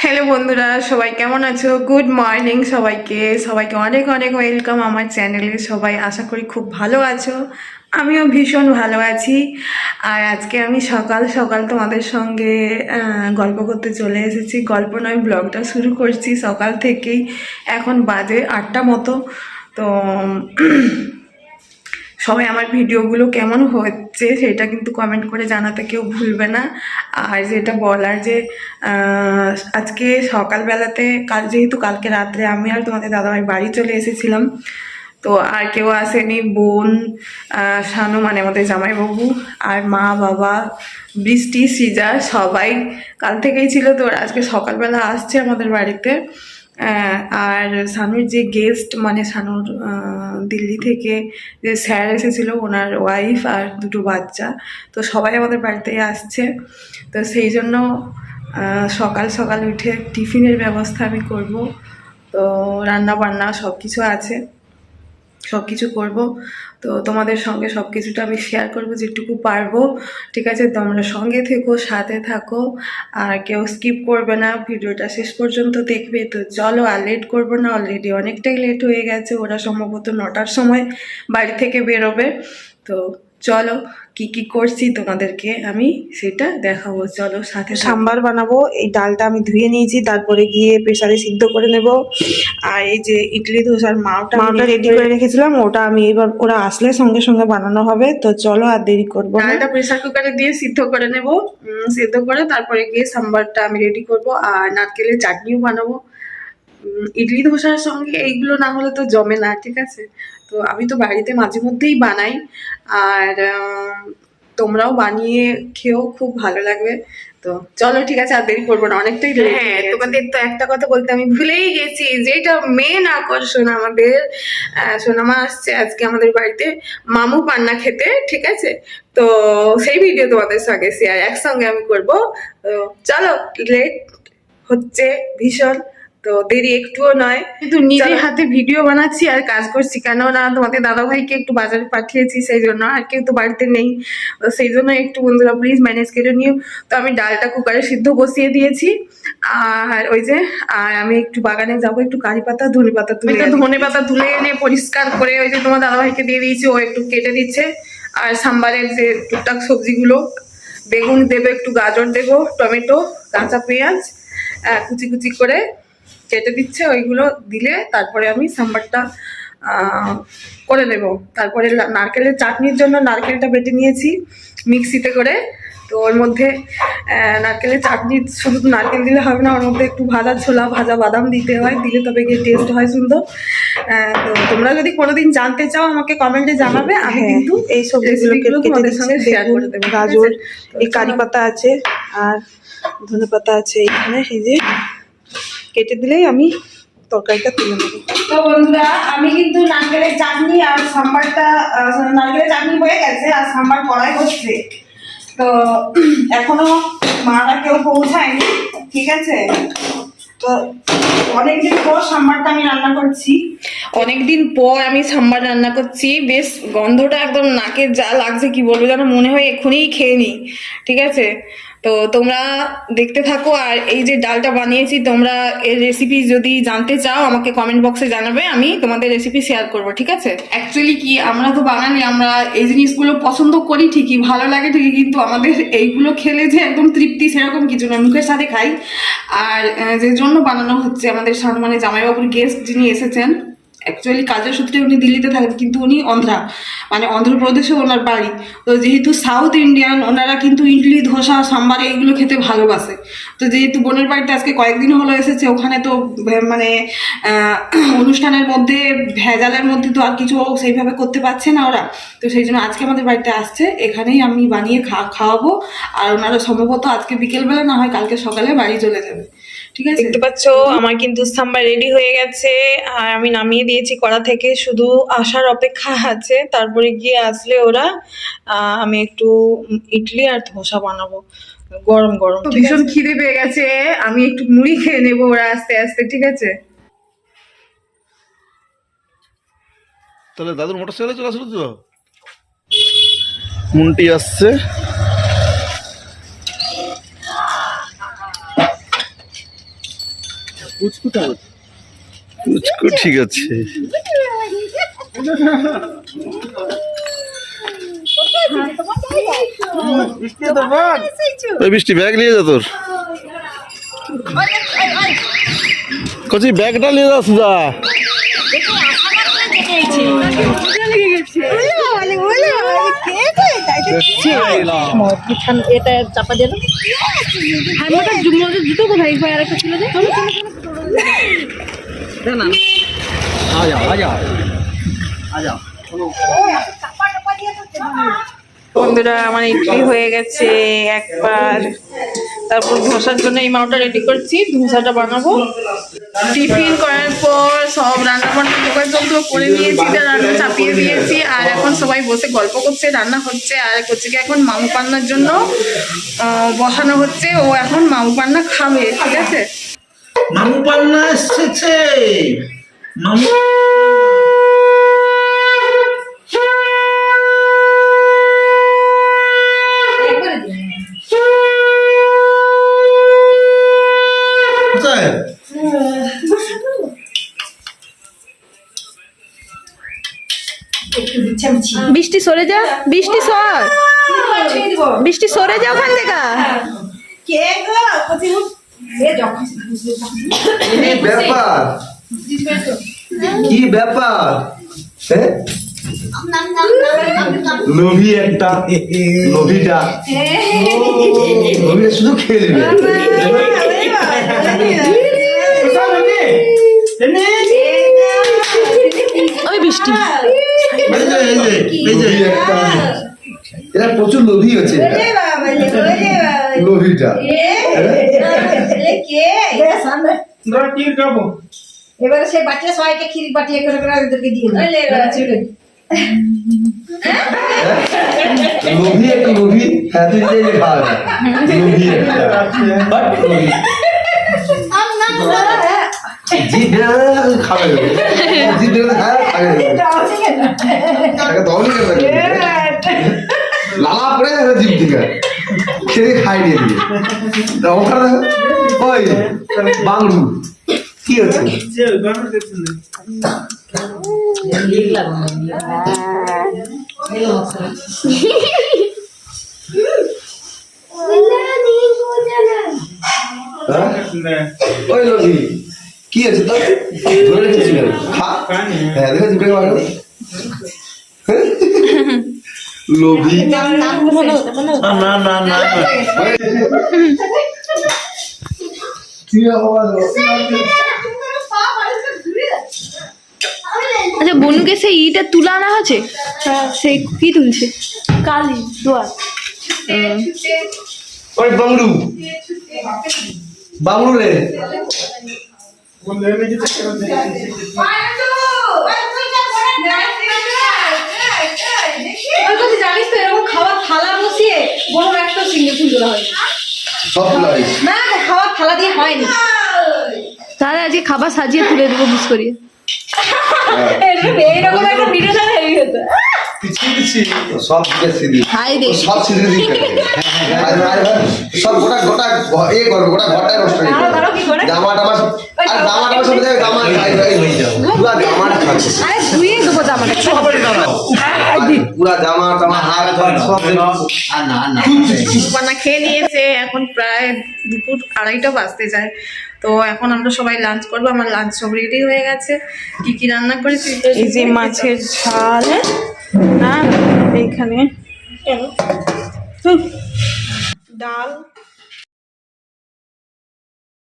Hello বন্ধুরা, সবাই কেমন আছো? গুড মর্নিং সবাইকে সবাইকে অনেক অনেক ওয়েলকাম আমার চ্যানেলে। সবাই আশা করি খুব ভালো আছো। আমিও ভীষণ ভালো আছি। আর আজকে আমি সকাল সকাল তোমাদের সঙ্গে গল্প করতে চলে এসেছি। গল্প নয়, ব্লগটা শুরু করছি সকাল থেকেই। এখন বাজে 8টা মতো। তো সবাই আমার ভিডিওগুলো কেমন হচ্ছে সেটা কিন্তু কমেন্ট করে জানাতে কেউ ভুলবে না। আর যেটা বলার যে আজকে সকালবেলাতে যেহেতু কালকে রাত্রে আমি আর তোমাদের দাদাভাই বাড়ি চলে এসেছিলাম, তো আর কেউ আসেনি। বোন, শানু মানে আমাদের জামাইবাবু, আর মা বাবা, বৃষ্টি, সৃজা সবাই কাল থেকেই ছিল। তো আজকে সকালবেলা আসছে আমাদের বাড়িতে। আর শানুর যে গেস্ট মানে শানুর দিল্লি থেকে যে স্যার এসেছিল, ওনার ওয়াইফ আর দুটো বাচ্চা, তো সবাই আমাদের বাড়িতেই আসছে। তো সেই জন্য সকাল সকাল উঠে টিফিনের ব্যবস্থা আমি করব। তো রান্না বান্না সব কিছু আছে, সব কিছু করবো। তো তোমাদের সঙ্গে সব কিছুটা আমি শেয়ার করবো যেটুকু পারবো। ঠিক আছে, তোমরা সঙ্গে থেকো, সাথে থাকো, আর কেউ স্কিপ করবে না, ভিডিওটা শেষ পর্যন্ত দেখবে। তো চলো, আর লেট করবো না, অলরেডি অনেকটাই লেট হয়ে গেছে। ওরা সম্ভবত 9টার সময় বাড়ি থেকে বেরোবে। তো চলো, কি কি করছি তোমাদেরকে আমি সেটা দেখাবো। চলো সাথে। সাম্বার বানাবো, এই ডালটা আমি ধুয়ে নিয়েছি, তারপরে গিয়ে প্রেসারে সিদ্ধ করে নেব। আর এই যে ইডলি ধোসার মাওটা রেডি করে রেখেছিলাম, ওটা আমি এবার ওরা আসলে সঙ্গে সঙ্গে বানানো হবে। তো চলো, আর দেরি করবো না, ডালটা প্রেসার কুকারে দিয়ে সিদ্ধ করে নেব। সিদ্ধ করে তারপরে গিয়ে সাম্বারটা আমি রেডি করব, আর নারকেলের চাটনিও বানাবো। ইডলি ধোসার সঙ্গে এইগুলো না হলে তো জমে না, ঠিক আছে। তো আমি তো বাড়িতে মাঝে মধ্যেই বানাই, আর তোমরাও বানিয়ে খেয়েও, খুব ভালো লাগবে। তো চলো, ঠিক আছে, আর দেরি করবো না, অনেকটাই। হ্যাঁ, তোমাদের তো একটা কথা বলতে আমি ভুলেই গেছি, যেটা মেন আকর্ষণ আমাদের। সোনামা আসছে আজকে আমাদের বাড়িতে মামু পান্না খেতে, ঠিক আছে। তো সেই ভিডিও তোমাদের সঙ্গে শেয়ার একসঙ্গে আমি করবো। তো চলো, লেট হচ্ছে ভীষণ, তো দেরি একটুও নয়, কিন্তু নিজে হাতে ভিডিও বানাচ্ছি আর কাজ করছি, কেননা তোমাদের দাদা ভাইকে একটু বাজারে পাঠিয়েছি, সেই জন্য। আর কেউ তো বাড়িতে নেই, সেই জন্য একটু বন্ধুরা প্লিজ ম্যানেজ করে নিও। তো আমি ডালটা কুকারে সিদ্ধ বসিয়ে দিয়েছি। আর ওই যে, আর আমি একটু বাগানে যাবো, একটু কারি পাতা ধনে পাতা তুলে, ধনে পাতা তুলে এনে পরিষ্কার করে ওই যে তোমার দাদা ভাইকে দিয়ে দিয়েছি, ও একটু কেটে দিচ্ছে। আর সাম্বারের যে টুকটাক সবজিগুলো, বেগুন দেবো, একটু গাজর দেবো, টমেটো, কাঁচা পেঁয়াজ কুচি কুচি করে কেটে দিচ্ছে, ওইগুলো দিলে তারপরে আমি সাম্বারটা করে নেব। তারপরে নারকেলের চাটনির জন্য নারকেলটা বেটে নিয়েছি মিক্সিতে করে। তো ওর মধ্যে নারকেলের চাটনি শুধু নারকেল দিলে হবে না, ওর মধ্যে একটু ভাজা ছোলা, ভাজা বাদাম দিতে হয়, দিলে তবে গিয়ে টেস্ট হয় সুন্দর। তো তোমরা যদি কোনোদিন জানতে চাও আমাকে কমেন্টে জানাবে, আমি কিন্তু এই সবজিগুলোকে তোমাদের সঙ্গে শেয়ার করে দেবো। গাজর, এই কারি পাতা আছে, আর ধনে পাতা আছে এখানে, এই যে কেটে দিলেই আমি তরকারিটা তুলে নেব। তো বন্ধুরা, আমি কিন্তু নারকেলের চাটনি আর সাম্বারটা, নারকেলের চাটনি হয়ে গেছে আর সাম্বার করাই হচ্ছে। তো এখনো মারা কেউ পৌঁছায়নি, ঠিক আছে। তো অনেকদিন পর সাম্বারটা আমি রান্না করছি, অনেকদিন পর আমি সাম্বার রান্না করছি। বেশ গন্ধটা একদম নাকে যা লাগছে কি বলবো, যেন মনে হয় এক্ষুনি খেয়ে নিই, ঠিক আছে। তো তোমরা দেখতে থাকো। আর এই যে ডালটা বানিয়েছি, তোমরা এর রেসিপি যদি জানতে চাও আমাকে কমেন্ট বক্সে জানাবে, আমি তোমাদের রেসিপি শেয়ার করব, ঠিক আছে। অ্যাকচুয়ালি কি, আমরা তো বাঙালি, আমরা এই জিনিসগুলো পছন্দ করি ঠিকই, ভালো লাগে ঠিকই, কিন্তু আমাদের এইগুলো খেলে যে একদম তৃপ্তি সেরকম কিছু না, মুখের সাথে খাই। আর যে জন্য বানানো হচ্ছে, আমাদের মানে জামাইবাবুর গেস্ট যিনি এসেছেন, অ্যাকচুয়ালি কাজের সূত্রে উনি দিল্লিতে থাকেন, কিন্তু উনি মানে অন্ধ্রপ্রদেশে ওনার বাড়ি। তো যেহেতু সাউথ ইন্ডিয়ান, ওনারা কিন্তু ইডলি ধোসা সাম্বার এইগুলো খেতে ভালোবাসে। তো যেহেতু বোনের বাড়িতে আজকে কয়েকদিন হলো এসেছে, ওখানে তো মানে অনুষ্ঠানের মধ্যে ভেজালের মধ্যে তো আর কিছু সেইভাবে করতে পারছে না ওরা। তো সেই জন্য আজকে আমাদের বাড়িতে আসছে, এখানেই আমি বানিয়ে খাওয়াবো। আর ওনারা সম্ভবত আজকে বিকেলবেলা না হয় কালকে সকালে বাড়ি চলে যাবে, ঠিক আছে। দেখতে পাচ্ছ আমার কিন্তু সাম্বার রেডি হয়ে গেছে, আর আমি নামিয়ে দিয়েছি কড়া থেকে, শুধু আসার অপেক্ষা আছে। তারপরে গিয়ে আসলে ওরা, আমি একটু ইডলি আর ধোসা বানাবো গরম গরম। ভীষণ খিদে পেয়ে গেছে, আমি একটু মুড়ি খেয়ে নেবো ওরা আস্তে আস্তে, ঠিক আছে। তাহলে দাদুর মোটরসাইকেলে চলে আসলো তো, মুন্টি আসছে। পুচকু ঠিক আছে। ওই বৃষ্টি ব্যাগ নিয়ে যা তোর, কচি ব্যাগটা নিয়ে যাস যা। এটা চাপা দিয়ে জুতো কোথায় আর একটা ছিল বন্ধুরা আমার ইডলি হয়ে গেছে একবার, তারপর ধোসার জন্য এই মাওটা রেডি করছি, ধোসাটা বানাবো। টিফিন করার পর সব রান্না বান্না যোগাযোগ করে নিয়েছি, রান্না চাপিয়ে দিয়েছি, আর এখন সবাই বসে গল্প করছে, রান্না হচ্ছে। আর কচিকে এখন মামু পান্নার জন্য বসানো হচ্ছে, ও এখন মামু পান্না খাবে, ঠিক আছে? মামু পান্না এসেছে। মামু কোথায়? বৃষ্টি সরে যা, বৃষ্টি সর, বৃষ্টি সরে যা ওখান থেকে। ব্যাপার কি ব্যাপার? লোভী একটা, লোভীটা লোভীটা শুধু খেয়ে নেবে। ওই বৃষ্টি এরা প্রচুর লোভী হচ্ছে, লোভীটা। এবারে সেই বাটিয়া সবাইকে ক্ষীর বাটিয়া করে করে ওদেরকে দিয়ে লোভী একটা, লোভী। হ্যাঁ তুই যে খাওয়া লোভী একটা, খাবে লালা পড়ে যাবে জিভ থেকে, খেয়ে খাই দিয়ে দিয়ে ওখানে। ওই বাংলু কি হচ্ছে? ওই লোভী কি আছে তো ধরে রেখেছি খা। হ্যাঁ দেখো জিভে খাওয়া লোভী। না না না আচ্ছা বনুকে সেই ইটা তুলে আনা হচ্ছে, সেই কি তুলছে? কালি দোয়া। ওই বাংলু, বাংলু রে জানিস তো এরকম খাওয়ার থালা বসিয়ে বড় একটা সিঙ্গেল ফুল তোলা হয় সব লাই না, খাওয়ার থালা দিয়ে হয়নি। তাহলে আজকে খাবার সাজিয়ে তুলে দেবো মিস করিয়ে। এইরকম একটা ভিডিও না হেভি হতো। সব সিদ্ধি হাই দেখ সব সিদ্ধি দিতে সব গোটা গোটা এ করবে, গোটা ঘরটাই নষ্ট হয়ে যাবে। জামা টামা আর জামা টামা সব জায়গায় জামা হয়ে যাবে, পুরা জামাটা খাচ্ছে। আরে ধুয়ে দেবো জামাটা। পুরা জামা টামা হার সব পান্না খেয়ে নিয়েছে, এখন প্রায় দুপুর 2:30টা বাজতে যায়। তো এখন আমরা সবাই লাঞ্চ করবো, আমার লাঞ্চ সব রেডি হয়ে গেছে। কি কি রান্না করেছি? এই যে মাছের ঝাল, না এইখানে ডাল,